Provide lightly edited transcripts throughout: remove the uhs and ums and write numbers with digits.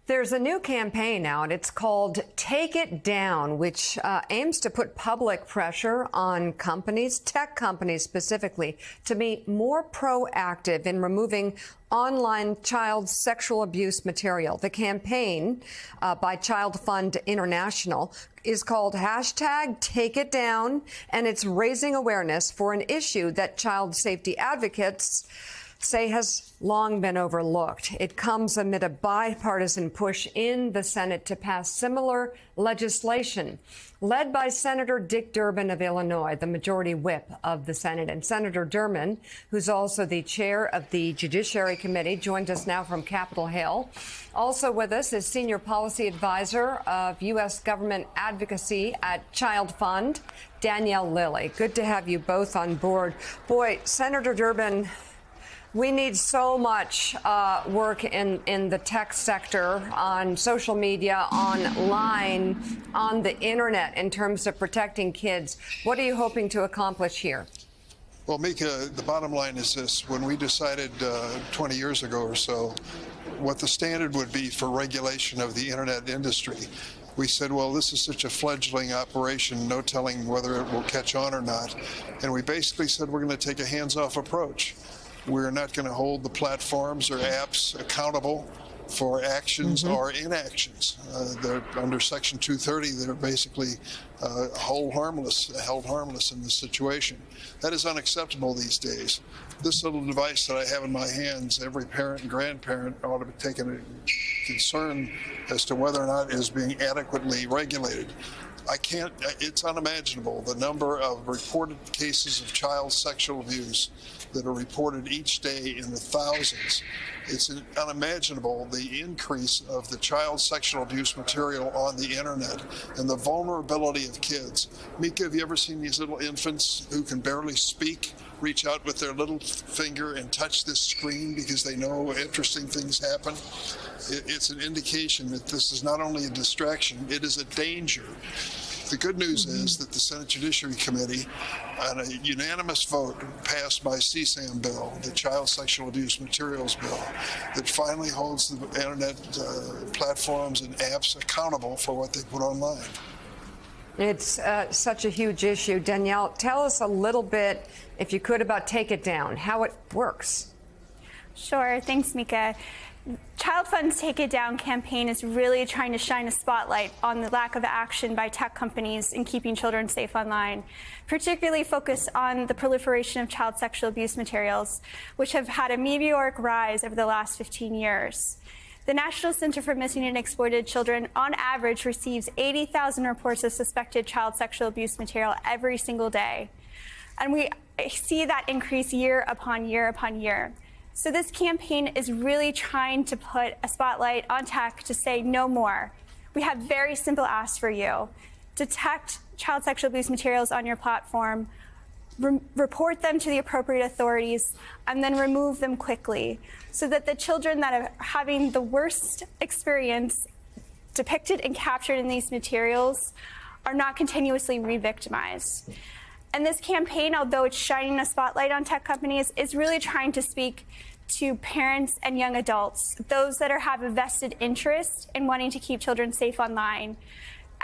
There's a new campaign out. It's called Take It Down, which aims to put public pressure on companies, tech companies specifically, to be more proactive in removing online child sexual abuse material. The campaign by Child Fund International is called hashtag Take It Down, and it's raising awareness for an issue that child safety advocates say has long been overlooked. It comes amid a bipartisan push in the Senate to pass similar legislation, led by Senator Dick Durbin of Illinois, the majority whip of the Senate. And Senator Durbin, who's also the chair of the Judiciary Committee, joins us now from Capitol Hill. Also with us is Senior Policy Advisor of U.S. Government Advocacy at Child Fund, Danielle Lilly. Good to have you both on board. Boy, Senator Durbin, we need so much work in the tech sector, on social media, online, on the internet in terms of protecting kids. What are you hoping to accomplish here? Well, Mika, the bottom line is this. When we decided 20 years ago or so what the standard would be for regulation of the internet industry, we said, well, this is such a fledgling operation, no telling whether it will catch on or not. And we basically said we're going to take a hands-off approach. We're not going to hold the platforms or apps accountable for actions or inactions. They're under Section 230. They're basically held harmless in this situation. That is unacceptable these days. This little device that I have in my hands, every parent and grandparent ought to be taking a concern as to whether or not it is being adequately regulated. It's unimaginable the number of reported cases of child sexual abuse that are reported each day in the thousands. It's unimaginable the increase of the child sexual abuse material on the internet and the vulnerability of kids. Mika, have you ever seen these little infants who can barely speak reach out with their little finger and touch this screen because they know interesting things happen? It's an indication that this is not only a distraction, it is a danger. The good news is that the Senate Judiciary Committee, on a unanimous vote, passed my CSAM bill, the Child Sexual Abuse Materials Bill, that finally holds the internet platforms and apps accountable for what they put online. It's such a huge issue. Danielle, tell us a little bit, if you could, about Take It Down, how it works. Sure. Thanks, Mika. Child Fund's Take It Down campaign is really trying to shine a spotlight on the lack of action by tech companies in keeping children safe online, particularly focused on the proliferation of child sexual abuse materials, which have had a meteoric rise over the last 15 years. The National Center for Missing and Exploited Children, on average, receives 80,000 reports of suspected child sexual abuse material every single day. And we see that increase year upon year upon year. So this campaign is really trying to put a spotlight on tech to say no more. We have very simple asks for you. Detect child sexual abuse materials on your platform, report them to the appropriate authorities, and then remove them quickly so that the children that are having the worst experience depicted and captured in these materials are not continuously re-victimized. And this campaign, although it's shining a spotlight on tech companies, is really trying to speak to parents and young adults, those that have a vested interest in wanting to keep children safe online,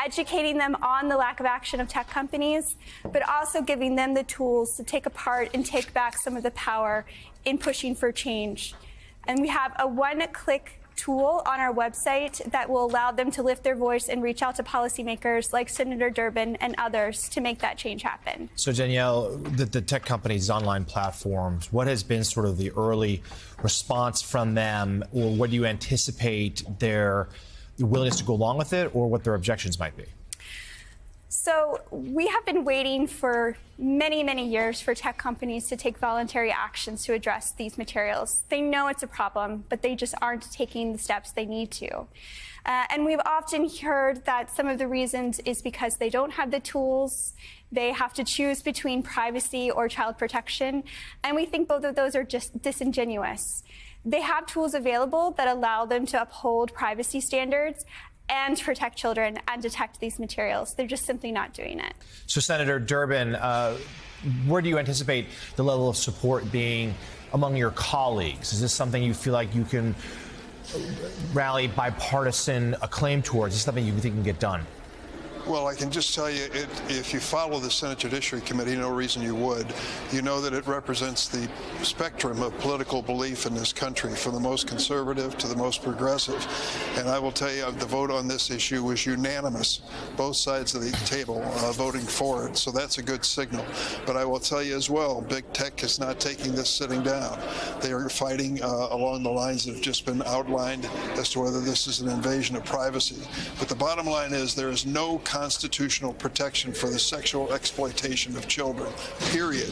educating them on the lack of action of tech companies, but also giving them the tools to take apart and take back some of the power in pushing for change. And we have a one-click tool on our website that will allow them to lift their voice and reach out to policymakers like Senator Durbin and others to make that change happen. So Danielle, the tech companies' online platforms, what has been sort of the early response from them, or what do you anticipate their willingness to go along with it, or what their objections might be? So we have been waiting for many, many years for tech companies to take voluntary actions to address these materials. They know it's a problem, but they just aren't taking the steps they need to. And we've often heard that some of the reasons is because they don't have the tools. They have to choose between privacy or child protection. And we think both of those are just disingenuous. They have tools available that allow them to uphold privacy standards and protect children and detect these materials. They're just simply not doing it. So, Senator Durbin, where do you anticipate the level of support being among your colleagues? Is this something you feel like you can rally bipartisan acclaim towards? Is this something you think can get done? Well, I can just tell you, if you follow the Senate Judiciary Committee, no reason you would, you know that it represents the spectrum of political belief in this country, from the most conservative to the most progressive. And I will tell you, the vote on this issue was unanimous, both sides of the table voting for it. So that's a good signal. But I will tell you as well, big tech is not taking this sitting down. They are fighting along the lines that have just been outlined as to whether this is an invasion of privacy. But the bottom line is there is no constitutional protection for the sexual exploitation of children, period.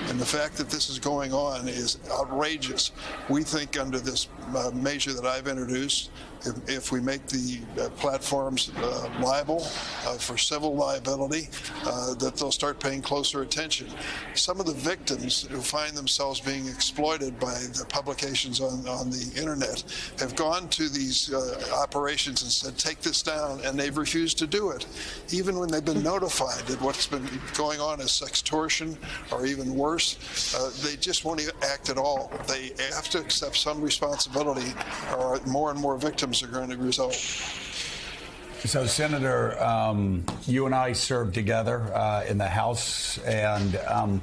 And the fact that this is going on is outrageous. We think under this measure that I've introduced, if we make the platforms liable for civil liability, that they'll start paying closer attention. Some of the victims who find themselves being exploited by the publications on the internet have gone to these operations and said, take this down, and they've refused to do it. Even when they've been notified that what's been going on is sextortion or even worse, they just won't even act at all. They have to accept some responsibility, or more and more victims are going to result. So, Senator, you and I served together in the House, and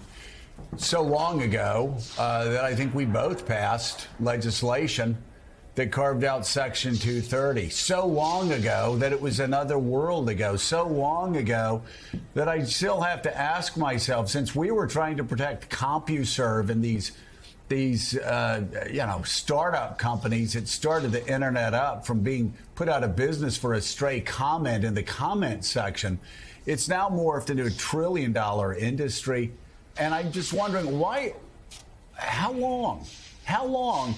so long ago that I think we both passed legislation that carved out Section 230. So long ago that it was another world ago. So long ago that I still have to ask myself, since we were trying to protect CompuServe and these startup companies that started the internet up from being put out of business for a stray comment in the comment section, it's now morphed into $1 trillion industry. And I'm just wondering how long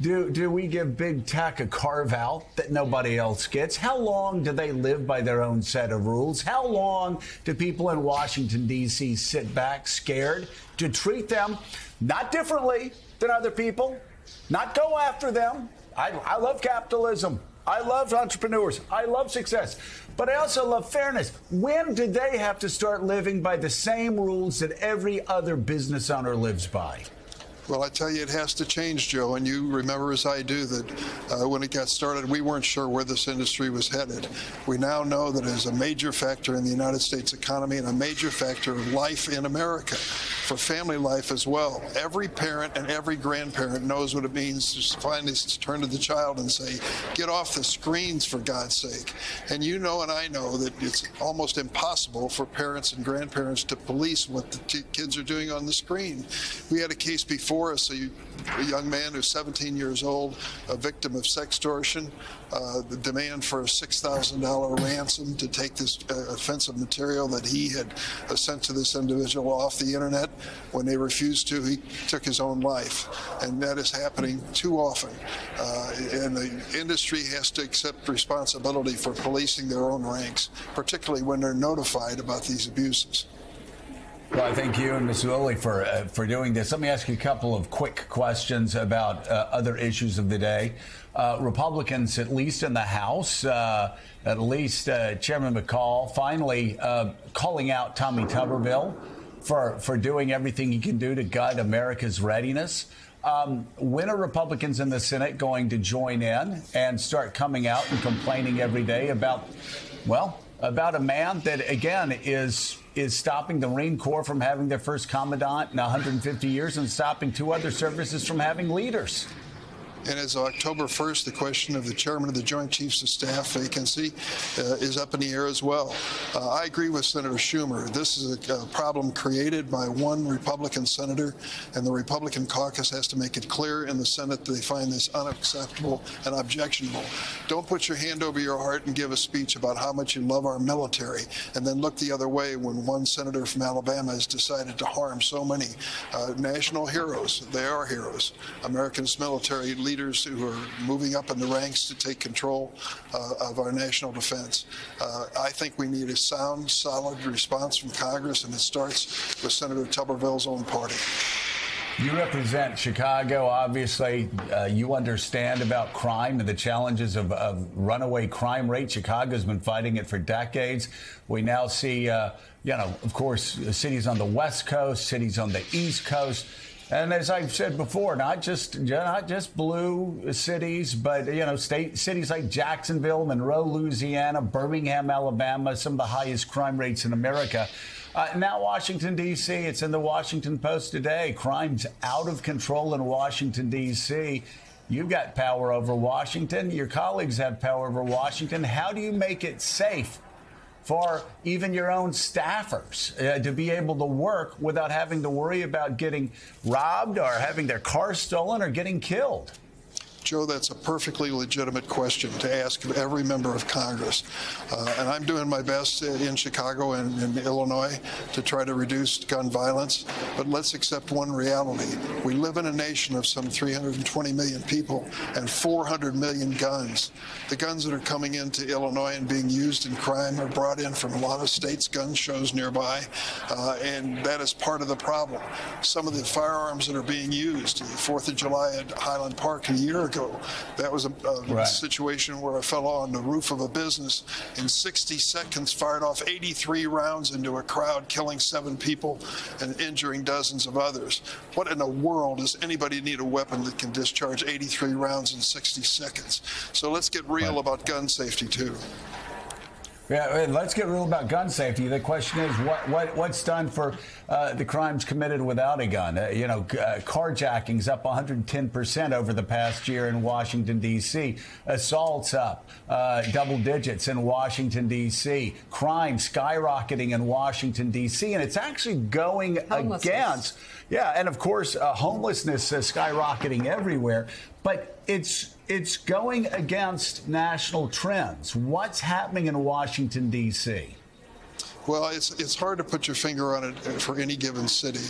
do we give big tech a carve out that nobody else gets? How long do they live by their own set of rules? How long do people in Washington, D.C. sit back scared to treat them not differently than other people, not go after them? I love capitalism. I love entrepreneurs. I love success. But I also love fairness. When do they have to start living by the same rules that every other business owner lives by? Well, I tell you, it has to change, Joe, and you remember as I do that when it got started, we weren't sure where this industry was headed. We now know that it is a major factor in the United States economy and a major factor of life in America, for family life as well. Every parent and every grandparent knows what it means to finally turn to the child and say, get off the screens, for God's sake. And you know and I know that it's almost impossible for parents and grandparents to police what the kids are doing on the screen. We had a case before us, a young man who's 17 years old, a victim of sextortion, the demand for a $6,000 ransom to take this offensive material that he had sent to this individual off the internet. When they refused to, he took his own life. And that is happening too often. And the industry has to accept responsibility for policing their own ranks, particularly when they're notified about these abuses. Well, I thank you and Ms. Lilly for doing this. Let me ask you a couple of quick questions about other issues of the day. Republicans, at least in the House, at least Chairman McCall, finally calling out Tommy Tuberville for doing everything he can do to guide America's readiness. When are Republicans in the Senate going to join in and start coming out and complaining every day about a man that, again, is stopping the Marine Corps from having their first commandant in 150 years and stopping two other services from having leaders? And as of October 1st, the question of the chairman of the Joint Chiefs of Staff vacancy is up in the air as well. I agree with Senator Schumer. This is a problem created by one Republican senator, and the Republican caucus has to make it clear in the Senate that they find this unacceptable and objectionable. Don't put your hand over your heart and give a speech about how much you love our military, and then look the other way when one senator from Alabama has decided to harm so many national heroes. They are heroes. America's military leaders who are moving up in the ranks to take control of our national defense. I think we need a sound, solid response from Congress, and it starts with Senator Tuberville's own party. You represent Chicago. Obviously, you understand about crime and the challenges of runaway crime rate. Chicago's been fighting it for decades. We now see, of course, cities on the West Coast, cities on the East Coast. And as I've said before, not just blue cities, but cities like Jacksonville, Monroe, Louisiana, Birmingham, Alabama, some of the highest crime rates in America. Now Washington, D.C., it's in the Washington Post today. Crime's out of control in Washington, D.C. You've got power over Washington. Your colleagues have power over Washington. How do you make it safe for even your own staffers to be able to work without having to worry about getting robbed or having their car stolen or getting killed? Joe, that's a perfectly legitimate question to ask of every member of Congress. And I'm doing my best in Chicago and in Illinois to try to reduce gun violence. But let's accept one reality. We live in a nation of some 320 million people and 400 million guns. The guns that are coming into Illinois and being used in crime are brought in from a lot of states' gun shows nearby. And that is part of the problem. Some of the firearms that are being used, 4th of July at Highland Park a year ago, that was a situation where a fellow on the roof of a business in 60 seconds fired off 83 rounds into a crowd, killing 7 people and injuring dozens of others. What in the world does anybody need a weapon that can discharge 83 rounds in 60 seconds? So let's get real about gun safety, too. Yeah, let's get real about gun safety. The question is, what's done for the crimes committed without a gun? Carjacking's up 110% over the past year in Washington, D.C. Assaults up double digits in Washington, D.C. Crime skyrocketing in Washington, D.C. And it's actually going against, and of course, homelessness skyrocketing everywhere. But it's going against national trends. What's happening in Washington, D.C.? Well, it's hard to put your finger on it for any given city.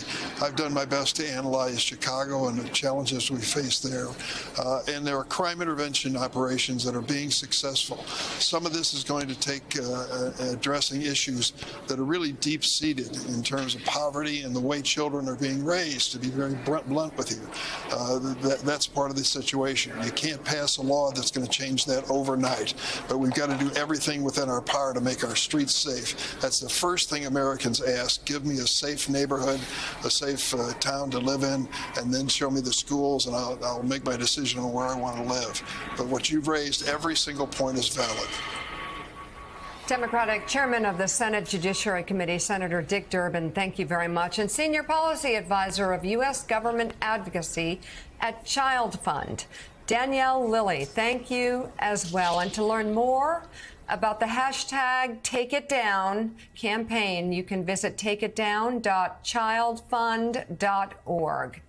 I've done my best to analyze Chicago and the challenges we face there. And there are crime intervention operations that are being successful. Some of this is going to take addressing issues that are really deep-seated in terms of poverty and the way children are being raised, to be very blunt with you. That's part of the situation. You can't pass a law that's going to change that overnight. But we've got to do everything within our power to make our streets safe. That's the first thing Americans ask. Give me a safe neighborhood, a safe town to live in, and then show me the schools, and I'll make my decision on where I want to live. But what you've raised, every single point is valid. Democratic Chairman of the Senate Judiciary Committee, Senator Dick Durbin, thank you very much. And Senior Policy Advisor of U.S. Government Advocacy at Child Fund, Danielle Lilly, thank you as well. And to learn more about the hashtag #TakeItDown campaign, you can visit takeitdown.childfund.org.